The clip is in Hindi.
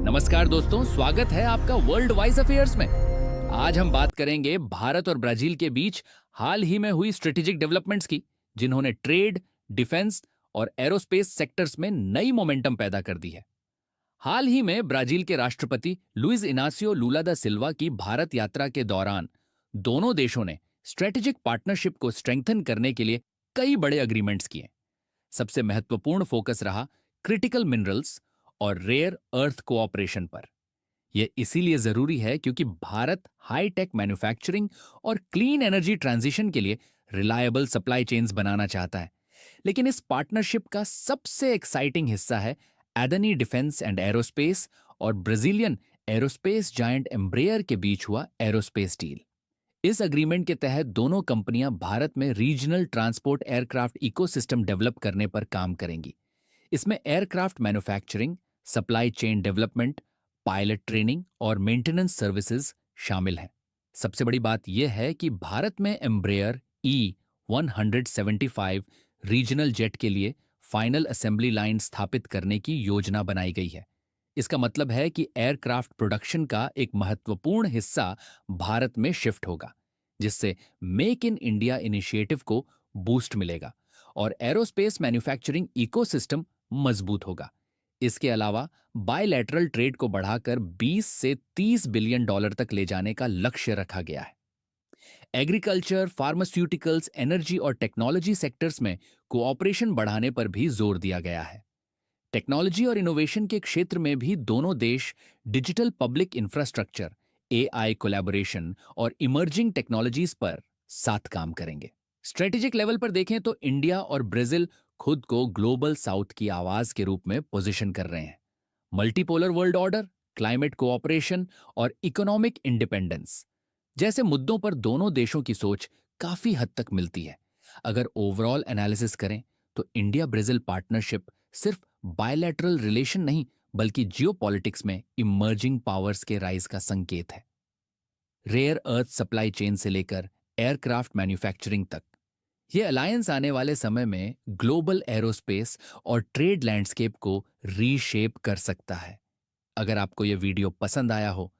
नमस्कार दोस्तों, स्वागत है आपका वर्ल्ड वाइज अफेयर्स में। आज हम बात करेंगे भारत और ब्राजील के बीच हाल ही में हुई स्ट्रेटेजिक डेवलपमेंट्स की, जिन्होंने ट्रेड, डिफेंस और एरोस्पेस सेक्टर्स में नई मोमेंटम पैदा कर दी है। हाल ही में ब्राजील के राष्ट्रपति लुइस इनासियो लूला दा सिल्वा की भारत यात्रा के दौरान दोनों देशों ने स्ट्रेटेजिक पार्टनरशिप को स्ट्रेंथन करने के लिए कई बड़े अग्रीमेंट्स किए। सबसे महत्वपूर्ण फोकस रहा क्रिटिकल मिनरल्स और रेयर अर्थ कोऑपरेशन पर। यह इसीलिए जरूरी है क्योंकि भारत हाई टेक मैन्युफैक्चरिंग और क्लीन एनर्जी ट्रांजिशन के लिए रिलायबल सप्लाई चेन्स बनाना चाहता है। लेकिन इस पार्टनरशिप का सबसे एक्साइटिंग हिस्सा है एडनी डिफेंस एंड एरोस्पेस और ब्राजीलियन एरोस्पेस जायंट एम्ब्रेयर के बीच हुआ एरोस्पेस डील। इस अग्रीमेंट के तहत दोनों कंपनियां भारत में regional transport aircraft ecosystem develop करने पर काम करेंगी। इसमें aircraft manufacturing, supply chain development, pilot training और मेंटेनेंस सर्विसेज शामिल हैं। सबसे बड़ी बात यह है कि भारत में एम्ब्रेयर E-175 रीजनल जेट के लिए फाइनल असेंबली लाइन स्थापित करने की योजना बनाई गई है। इसका मतलब है कि एयरक्राफ्ट प्रोडक्शन का एक महत्वपूर्ण हिस्सा भारत में शिफ्ट होगा, जिससे मेक इन इंडिया इनिशिएटिव को बूस्ट मिलेगा और एरोस्पेस मैन्युफैक्चरिंग इकोसिस्टम मजबूत होगा। इसके अलावा बायलैटरल ट्रेड को बढ़ाकर 20 से 30 बिलियन डॉलर तक ले जाने का लक्ष्य रखा गया है। एग्रीकल्चर, फार्मास्यूटिकल्स, एनर्जी और टेक्नोलॉजी सेक्टर्स में कोऑपरेशन बढ़ाने पर भी जोर दिया गया है। टेक्नोलॉजी और इनोवेशन के क्षेत्र में भी दोनों देश digital public infrastructure, AI collaboration और इमर्जिंग टेक्नोलॉजीज पर साथ काम करेंगे। स्ट्रेटेजिक लेवल पर देखें तो इंडिया और ब्राजील खुद को ग्लोबल साउथ की आवाज के रूप में पोजीशन कर रहे हैं। Multipolar world order, climate cooperation और इकोनॉमिक इंडिपेंडेंस जैसे मुद्दों पर दोनों देशों की सोच काफी हद तक मिलती है। अगर ओवरऑल एनालिसिस करें तो इंडिया ब्राजील पार्टनरशिप सिर्फ बायलैटरल रिलेशन नहीं, बल्कि जियोपॉलिटिक्स में इमर्जिंग पावर्स के राइज का संकेत है। रेयर अर्थ सप्लाई चेन से लेकर एयरक्राफ्ट मैन्युफैक्चरिंग तक यह अलायंस आने वाले समय में ग्लोबल एरोस्पेस और ट्रेड लैंडस्केप को रीशेप कर सकता है। अगर आपको यह वीडियो पसंद आया हो